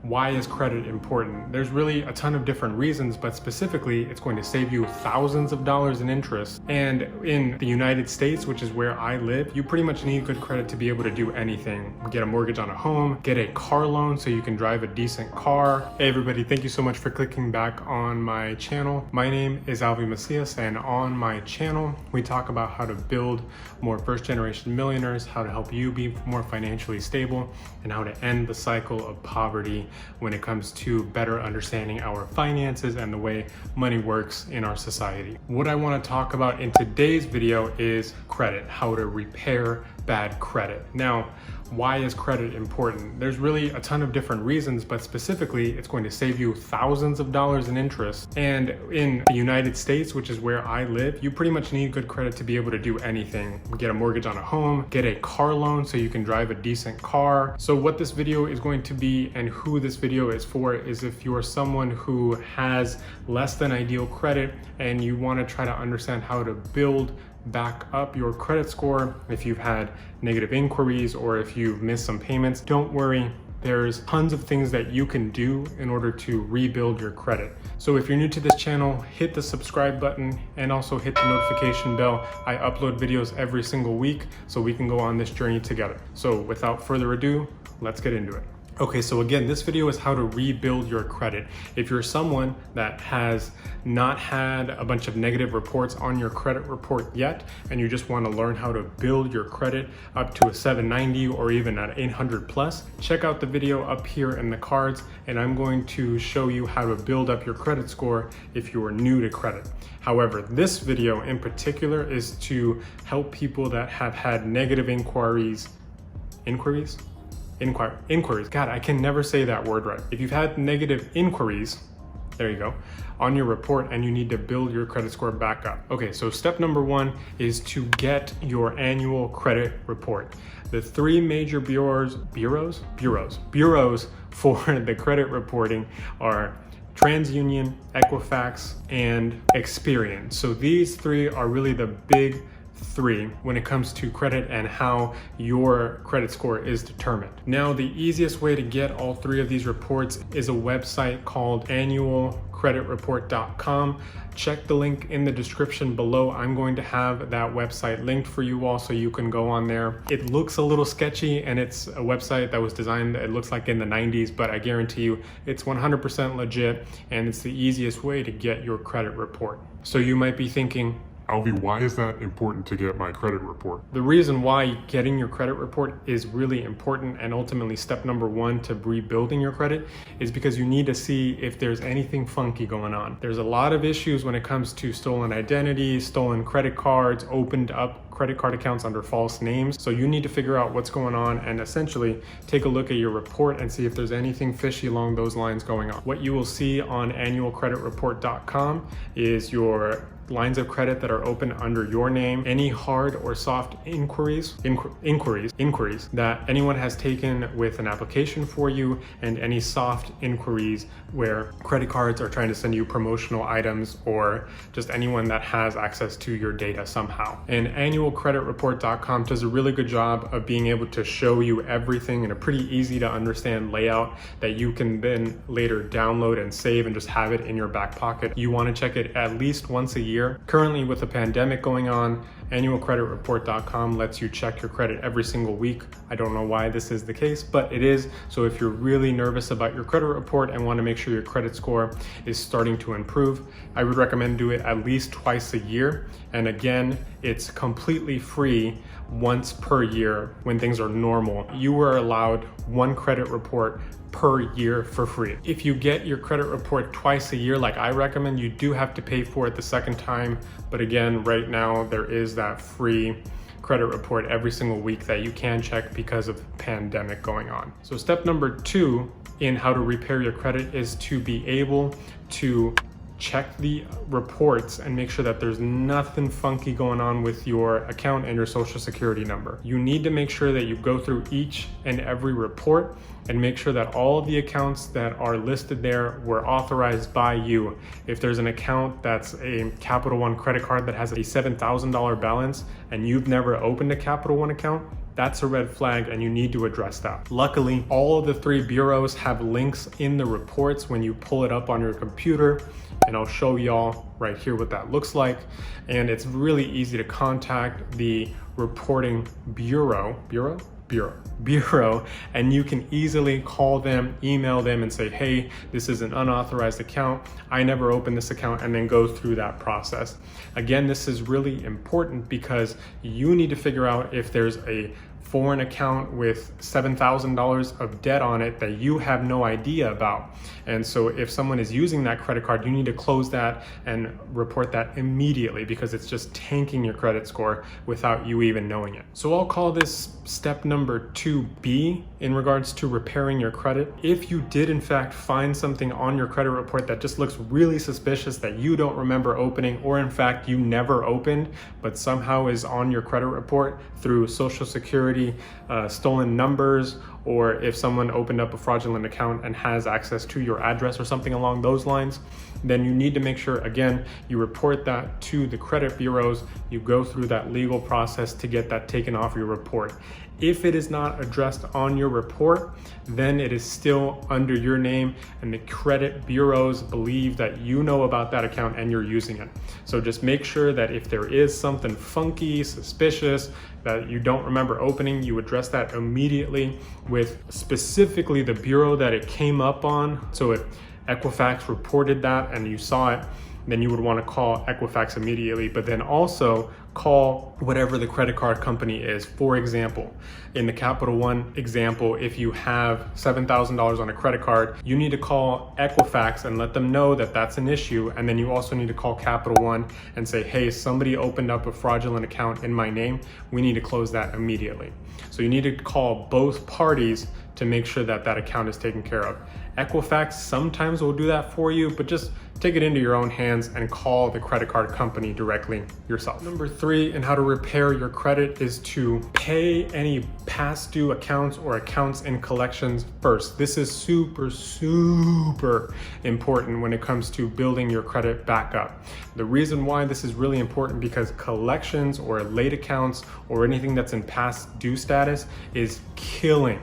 Why is credit important? There's really a ton of different reasons, but specifically it's going to save you thousands of dollars in interest. And in the United States, which is where I live, you pretty much need good credit to be able to do anything. Get a mortgage on a home, get a car loan so you can drive a decent car. Hey everybody, thank you so much for clicking back on my channel. My name is Alvy Macias, and on my channel, we talk about how to build more first-generation millionaires, how to help you be more financially stable, and how to end the cycle of poverty when it comes to better understanding our finances and the way money works in our society. What I want to talk about in today's video is credit, how to repair bad credit. Now, why is credit important? There's really a ton of different reasons, but specifically it's going to save you thousands of dollars in interest. And in the United States, which is where I live, you pretty much need good credit to be able to do anything. Get a mortgage on a home, get a car loan so you can drive a decent car. So what this video is going to be and who this video is for is if you're someone who has less than ideal credit and you want to try to understand how to build back up your credit score. If you've had negative inquiries or if you've missed some payments, don't worry. There's tons of things that you can do in order to rebuild your credit. So if you're new to this channel, hit the subscribe button and also hit the notification bell. I upload videos every single week so we can go on this journey together. So without further ado, let's get into it. Okay, so again, this video is how to rebuild your credit. If you're someone that has not had a bunch of negative reports on your credit report yet, and you just want to learn how to build your credit up to a 790 or even an 800 plus, check out the video up here in the cards, and I'm going to show you how to build up your credit score if you are new to credit. However, this video in particular is to help people that have had negative inquiries. God, I can never say that word right. If you've had negative inquiries, there you go, on your report and you need to build your credit score back up. Okay, so step number one is to get your annual credit report. The three major bureaus for the credit reporting are TransUnion, Equifax, and Experian. So these three are really the big three when it comes to credit and how your credit score is determined. Now, the easiest way to get all three of these reports is a website called annualcreditreport.com. Check the link in the description below. I'm going to have that website linked for you all so you can go on there. It looks a little sketchy and it's a website that was designed, it looks like in the 90s, but I guarantee you it's 100% legit and it's the easiest way to get your credit report. So you might be thinking, Alvy, why is that important to get my credit report? The reason why getting your credit report is really important and ultimately step number one to rebuilding your credit is because you need to see if there's anything funky going on. There's a lot of issues when it comes to stolen identities, stolen credit cards, opened up credit card accounts under false names. So you need to figure out what's going on and essentially take a look at your report and see if there's anything fishy along those lines going on. What you will see on annualcreditreport.com is your lines of credit that are open under your name, any hard or soft inquiries that anyone has taken with an application for you, and any soft inquiries where credit cards are trying to send you promotional items or just anyone that has access to your data somehow. And annualcreditreport.com does a really good job of being able to show you everything in a pretty easy to understand layout that you can then later download and save and just have it in your back pocket. You want to check it at least once a year. Currently, with the pandemic going on, annualcreditreport.com lets you check your credit every single week. I don't know why this is the case, but it is. So if you're really nervous about your credit report and want to make sure your credit score is starting to improve, I would recommend do it at least twice a year. And again, it's completely free once per year when things are normal. You are allowed one credit report per year for free. If you get your credit report twice a year, like I recommend, you do have to pay for it the second time. But again, right now there is that free credit report every single week that you can check because of the pandemic going on. So step number two in how to repair your credit is to be able to check the reports and make sure that there's nothing funky going on with your account and your social security number. You need to make sure that you go through each and every report and make sure that all of the accounts that are listed there were authorized by you. If there's an account that's a Capital One credit card that has a $7,000 balance and you've never opened a Capital One account, that's a red flag and you need to address that. Luckily, all of the 3 bureaus have links in the reports when you pull it up on your computer, and I'll show y'all right here what that looks like. And it's really easy to contact the reporting bureau, and you can easily call them, email them and say, hey, this is an unauthorized account. I never opened this account, and then go through that process. Again, this is really important because you need to figure out if there's a foreign account with $7,000 of debt on it that you have no idea about. And so if someone is using that credit card, you need to close that and report that immediately, because it's just tanking your credit score without you even knowing it. So I'll call this step number 2B in regards to repairing your credit. If you did in fact find something on your credit report that just looks really suspicious that you don't remember opening, or in fact you never opened, but somehow is on your credit report through Social Security, stolen numbers, or if someone opened up a fraudulent account and has access to your address or something along those lines, then you need to make sure, again, you report that to the credit bureaus. You go through that legal process to get that taken off your report. If it is not addressed on your report, then it is still under your name, and the credit bureaus believe that you know about that account and you're using it. So just make sure that if there is something funky, suspicious, that you don't remember opening, you address that immediately with specifically the bureau that it came up on. So if Equifax reported that and you saw it, then you would want to call Equifax immediately, but then also call whatever the credit card company is. For example, in the Capital One example, if you have $7,000 on a credit card, you need to call Equifax and let them know that that's an issue. And then you also need to call Capital One and say, hey, somebody opened up a fraudulent account in my name. We need to close that immediately. So you need to call both parties to make sure that that account is taken care of. Equifax sometimes will do that for you, but just take it into your own hands and call the credit card company directly yourself. Number 3 in how to repair your credit is to pay any past due accounts or accounts in collections first. This is super important when it comes to building your credit back up. The reason why this is really important, because collections or late accounts or anything that's in past due status is killing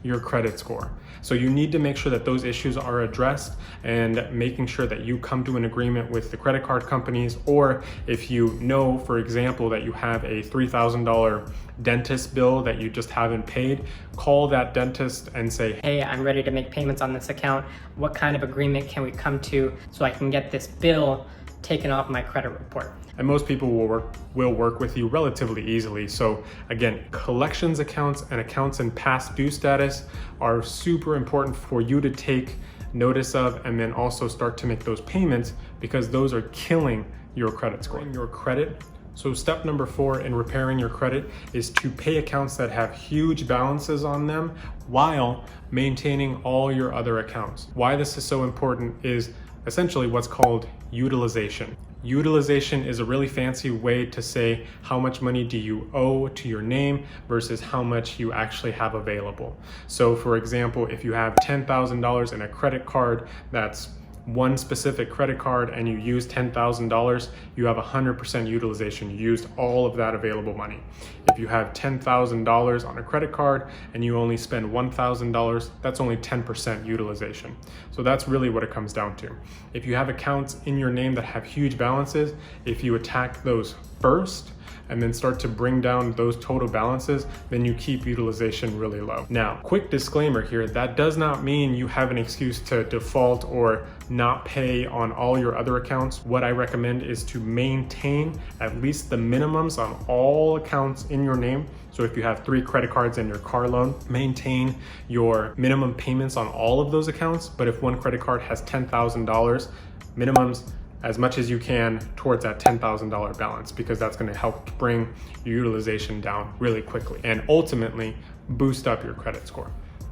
your credit score. So you need to make sure that those issues are addressed, and making sure that you come to an agreement with the credit card companies. Or if you know, for example, that you have a $3,000 dentist bill that you just haven't paid, call that dentist and say, hey, I'm ready to make payments on this account. What kind of agreement can we come to so I can get this bill taken off my credit report? And most people will work with you relatively easily. So again, collections accounts and accounts in past due status are super important for you to take notice of, and then also start to make those payments, because those are killing your credit score. Your credit. So step number 4 in repairing your credit is to pay accounts that have huge balances on them while maintaining all your other accounts. Why this is so important is essentially what's called utilization. Utilization is a really fancy way to say how much money do you owe to your name versus how much you actually have available. So for example, if you have $10,000 in a credit card that's one specific credit card and you use $10,000, you have 100% utilization. You used all of that available money. If you have $10,000 on a credit card and you only spend $1,000, that's only 10% utilization. So that's really what it comes down to. If you have accounts in your name that have huge balances, if you attack those first and then start to bring down those total balances, then you keep utilization really low. Now, quick disclaimer here, that does not mean you have an excuse to default or not pay on all your other accounts. What I recommend is to maintain at least the minimums on all accounts in your name. So if you have 3 credit cards and your car loan, maintain your minimum payments on all of those accounts. But if one credit card has $10,000, minimums as much as you can towards that $10,000 balance, because that's going to help bring your utilization down really quickly and ultimately boost up your credit score.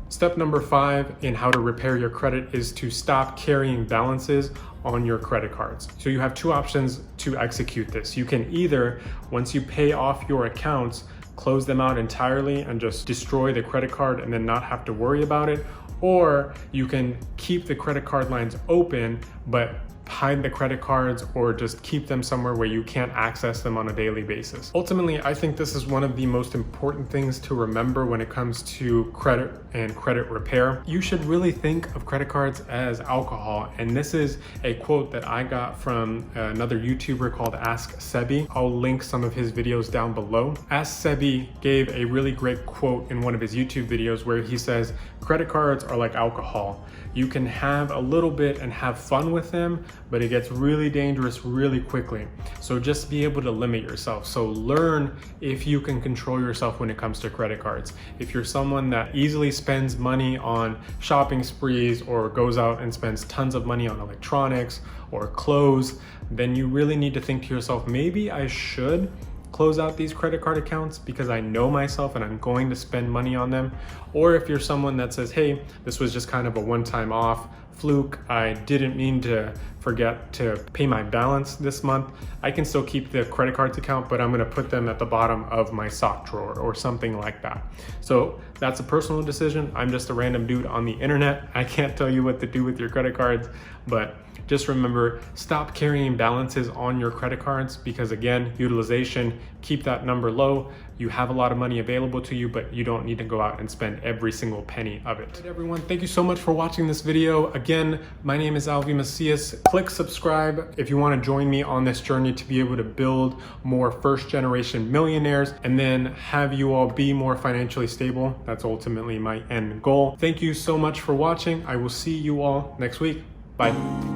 Step number 5 in how to repair your credit is to stop carrying balances on your credit cards. So you have 2 options to execute this. You can either, once you pay off your accounts, close them out entirely and just destroy the credit card and then not have to worry about it, or you can keep the credit card lines open but hide the credit cards or just keep them somewhere where you can't access them on a daily basis. Ultimately, I think this is one of the most important things to remember when it comes to credit and credit repair. You should really think of credit cards as alcohol. And this is a quote that I got from another YouTuber called Ask Sebi. I'll link some of his videos down below. Ask Sebi gave a really great quote in one of his YouTube videos where he says, credit cards are like alcohol. You can have a little bit and have fun with them, but it gets really dangerous really quickly. So just be able to limit yourself. So learn if you can control yourself when it comes to credit cards. If you're someone that easily spends money on shopping sprees or goes out and spends tons of money on electronics or clothes, then you really need to think to yourself, maybe I should close out these credit card accounts because I know myself and I'm going to spend money on them. Or if you're someone that says, hey, this was just kind of a one-time off fluke, I didn't mean to forget to pay my balance this month, I can still keep the credit cards account, but I'm gonna put them at the bottom of my sock drawer or something like that. So that's a personal decision. I'm just a random dude on the internet. I can't tell you what to do with your credit cards, but just remember, stop carrying balances on your credit cards because again, utilization, keep that number low. You have a lot of money available to you, but you don't need to go out and spend every single penny of it. All right, everyone, thank you so much for watching this video. Again, my name is Alvy Macias. Click subscribe if you want to join me on this journey to be able to build more first-generation millionaires and then have you all be more financially stable. That's ultimately my end goal. Thank you so much for watching. I will see you all next week. Bye.